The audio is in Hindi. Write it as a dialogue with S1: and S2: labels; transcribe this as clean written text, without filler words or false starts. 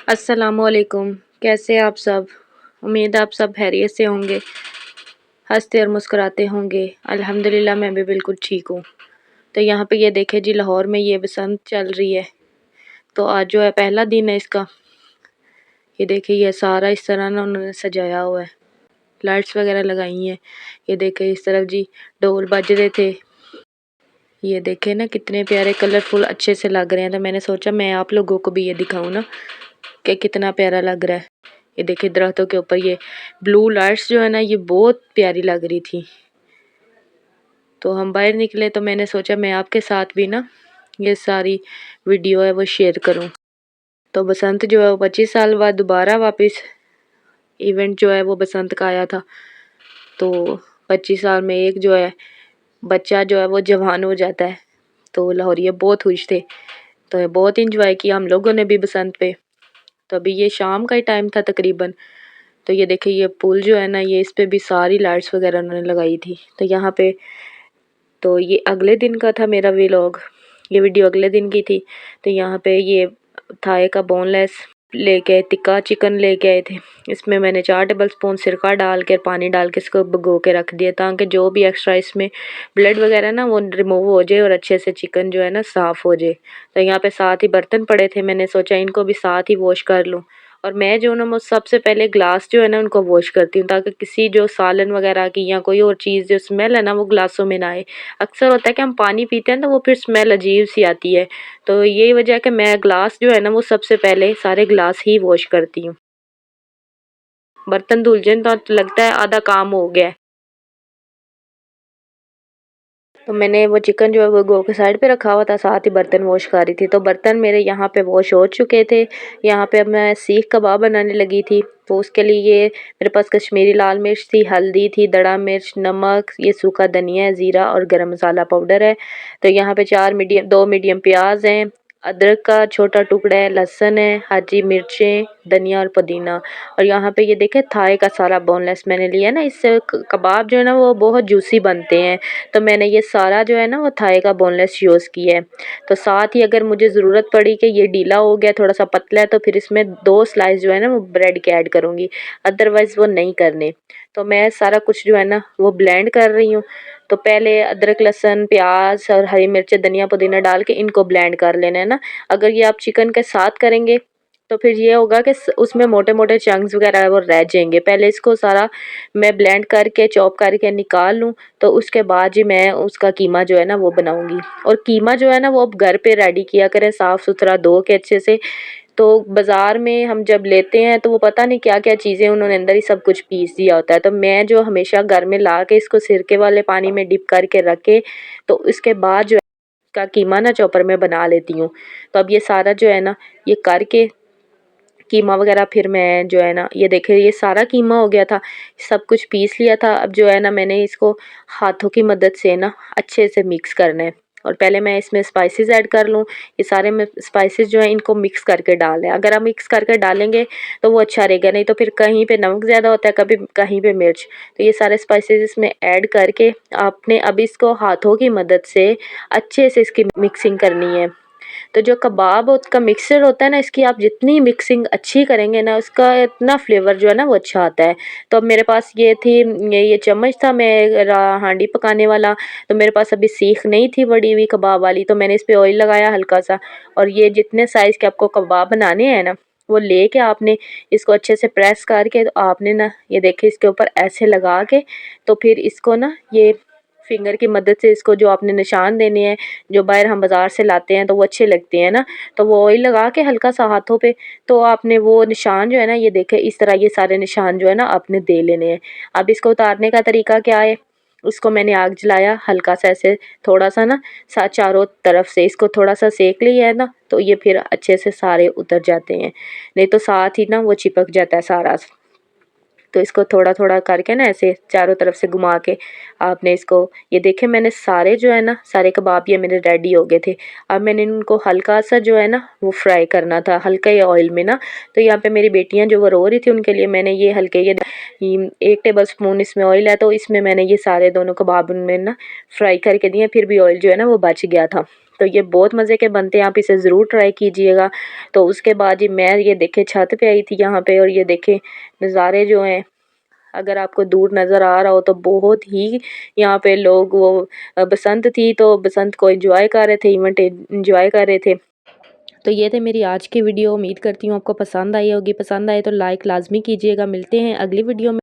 S1: अस्सलामुअलैकुम। कैसे आप सब? उम्मीद आप सब खैरियत से होंगे, हँसते और मुस्कुराते होंगे। अल्हम्दुलिल्लाह मैं भी बिल्कुल ठीक हूँ। तो यहाँ पे ये देखें जी, लाहौर में ये बसंत चल रही है। तो आज जो है पहला दिन है इसका। ये देखिए, ये सारा इस तरह ना उन्होंने सजाया हुआ है, लाइट्स वगैरह लगाई हैं। ये देखें इस तरफ जी, ढोल बज रहे थे। ये देखें ना कितने प्यारे कलरफुल अच्छे से लग रहे हैं। तो मैंने सोचा मैं आप लोगों को भी ये दिखाऊं ना कि कितना प्यारा लग रहा है। ये देखिए दरख्तों के ऊपर ये ब्लू लाइट्स जो है ना, ये बहुत प्यारी लग रही थी। तो हम बाहर निकले तो मैंने सोचा मैं आपके साथ भी ना ये सारी वीडियो है वो शेयर करूं। तो बसंत जो है वो 25 साल बाद दोबारा वापस इवेंट जो है वो बसंत का आया था। तो 25 साल में एक जो है बच्चा जो है वो जवान हो जाता है। तो लाहौरिया बहुत खुश थे। तो बहुत इंजॉय किया हम लोगों ने भी बसंत पे। तो अभी ये शाम का ही टाइम था तकरीबन। तो ये देखिए ये पुल जो है ना, ये इस पे भी सारी लाइट्स वगैरह उन्होंने लगाई थी। तो यहाँ पे तो ये अगले दिन का था मेरा व्लॉग, ये वीडियो अगले दिन की थी। तो यहाँ पे ये थाई का बोनलेस लेके टिक्का चिकन लेके आए थे। इसमें मैंने 4 टेबल स्पून सिरका डाल के पानी डाल के इसको भिगो के रख दिया, ताकि जो भी एक्स्ट्रा इसमें ब्लड वगैरह ना वो रिमूव हो जाए और अच्छे से चिकन जो है ना साफ़ हो जाए। तो यहाँ पे साथ ही बर्तन पड़े थे, मैंने सोचा इनको भी साथ ही वॉश कर लूँ। और मैं जो ना वो सबसे पहले ग्लास जो है ना उनको वॉश करती हूँ, ताकि किसी जो सालन वगैरह की या कोई और चीज़ जो स्मेल है ना वो ग्लासों में ना आए। अक्सर होता है कि हम पानी पीते हैं तो वो फिर स्मेल अजीब सी आती है। तो यही वजह है कि मैं ग्लास जो है ना वो सबसे पहले सारे ग्लास ही वॉश करती हूँ। बर्तन धुल जाए तो लगता है आधा काम हो गया है। तो मैंने वो चिकन जो है वो गो के साइड पे रखा हुआ था, साथ ही बर्तन वॉश कर रही थी। तो बर्तन मेरे यहाँ पे वॉश हो चुके थे। यहाँ पे अब मैं सीख कबाब बनाने लगी थी। तो उसके लिए मेरे पास कश्मीरी लाल मिर्च थी, हल्दी थी, दड़ा मिर्च, नमक, ये सूखा धनिया है, ज़ीरा और गरम मसाला पाउडर है। तो यहाँ पे 2 मीडियम प्याज हैं, अदरक का छोटा टुकड़ा है, लहसुन है, हरी मिर्चें, धनिया और पुदीना। और यहाँ पे ये देखें थाई का सारा बोनलेस मैंने लिया ना, इससे कबाब जो है ना वो बहुत जूसी बनते हैं। तो मैंने ये सारा जो है ना वो थाई का बोनलेस यूज़ किया है। तो साथ ही अगर मुझे ज़रूरत पड़ी कि ये ढीला हो गया, थोड़ा सा पतला है, तो फिर इसमें 2 स्लाइस जो है ना वो ब्रेड के ऐड करूँगी, अदरवाइज़ वो नहीं करने। तो मैं सारा कुछ जो है ना वो ब्लेंड कर रही हूँ। तो पहले अदरक, लहसुन, प्याज और हरी मिर्च, धनिया, पुदीना डाल के इनको ब्लेंड कर लेना है ना। अगर ये आप चिकन के साथ करेंगे तो फिर ये होगा कि उसमें मोटे मोटे चंक्स वगैरह वो रह जाएंगे। पहले इसको सारा मैं ब्लेंड करके चॉप करके निकाल लूँ, तो उसके बाद ही मैं उसका कीमा जो है ना वो बनाऊंगी। और कीमा जो है ना वो आप घर पे रेडी किया करें, साफ़ सुथरा धो के अच्छे से। तो बाज़ार में हम जब लेते हैं तो वो पता नहीं क्या क्या चीज़ें उन्होंने अंदर ही सब कुछ पीस दिया होता है। तो मैं जो हमेशा घर में ला के इसको सिरके वाले पानी में डिप करके रख के, तो इसके बाद जो है का कीमा ना चॉपर में बना लेती हूँ। तो अब ये सारा जो है ना ये करके कीमा वगैरह फिर मैं जो है ना ये देखिए ये सारा कीमा हो गया था, सब कुछ पीस लिया था। अब जो है ना मैंने इसको हाथों की मदद से ना अच्छे से मिक्स करना है। और पहले मैं इसमें स्पाइसेस ऐड कर लूँ। ये सारे में स्पाइसेस जो है इनको मिक्स करके डालें। अगर आप मिक्स करके डालेंगे तो वो अच्छा रहेगा, नहीं तो फिर कहीं पे नमक ज़्यादा होता है, कभी कहीं पे मिर्च। तो ये सारे स्पाइसेस इसमें ऐड करके आपने अब इसको हाथों की मदद से अच्छे से इसकी मिक्सिंग करनी है। तो जो कबाब का मिक्सचर होता है ना, इसकी आप जितनी मिक्सिंग अच्छी करेंगे ना, उसका इतना फ्लेवर जो है ना वो अच्छा आता है। तो अब मेरे पास ये थी, ये चम्मच था मेरा हांडी पकाने वाला। तो मेरे पास अभी सीख नहीं थी बड़ी हुई कबाब वाली, तो मैंने इस पे ऑयल लगाया हल्का सा। और ये जितने साइज़ के आपको कबाब बनाने हैं ना, वो लेके आपने इसको अच्छे से प्रेस करके, तो आपने ना ये देखिए इसके ऊपर ऐसे लगा के, तो फिर इसको ना ये फिंगर की मदद से इसको जो आपने निशान देने हैं, जो बाहर हम बाज़ार से लाते हैं तो वो अच्छे लगते हैं ना, तो वो ऑयल लगा के हल्का सा हाथों पे, तो आपने वो निशान जो है ना ये देखे इस तरह ये सारे निशान जो है ना आपने दे लेने हैं। अब इसको उतारने का तरीका क्या है, उसको मैंने आग जलाया, हल्का सा ऐसे थोड़ा सा ना चारों तरफ से इसको थोड़ा सा सेक लिया है ना, तो ये फिर अच्छे से सारे उतर जाते हैं, नहीं तो साथ ही ना वो चिपक जाता है सारा। तो इसको थोड़ा थोड़ा करके ना ऐसे चारों तरफ से घुमा के आपने इसको, ये देखे मैंने सारे जो है ना सारे कबाब ये मेरे रेडी हो गए थे। अब मैंने इनको हल्का सा जो है ना वो फ्राई करना था हल्का ही ऑयल में ना। तो यहाँ पे मेरी बेटियां जो वो रो रही थी उनके लिए मैंने ये हल्के ये 1 टेबल स्पून इसमें ऑयल है, तो इसमें मैंने ये सारे दोनों कबाब उनमें ना फ्राई करके दिए, फिर भी ऑयल जो है ना वो बच गया था। तो ये बहुत मज़े के बनते हैं, आप इसे ज़रूर ट्राई कीजिएगा। तो उसके बाद जी मैं ये देखें छत पे आई थी यहाँ पे, और ये देखें नज़ारे जो हैं, अगर आपको दूर नज़र आ रहा हो तो बहुत ही यहाँ पे लोग वो बसंत थी तो बसंत को एंजॉय कर रहे थे, इवेंट एंजॉय कर रहे थे। तो ये थे मेरी आज की वीडियो। उम्मीद करती हूँ आपको पसंद आई होगी। पसंद आए तो लाइक लाजमी कीजिएगा। मिलते हैं अगली वीडियो में।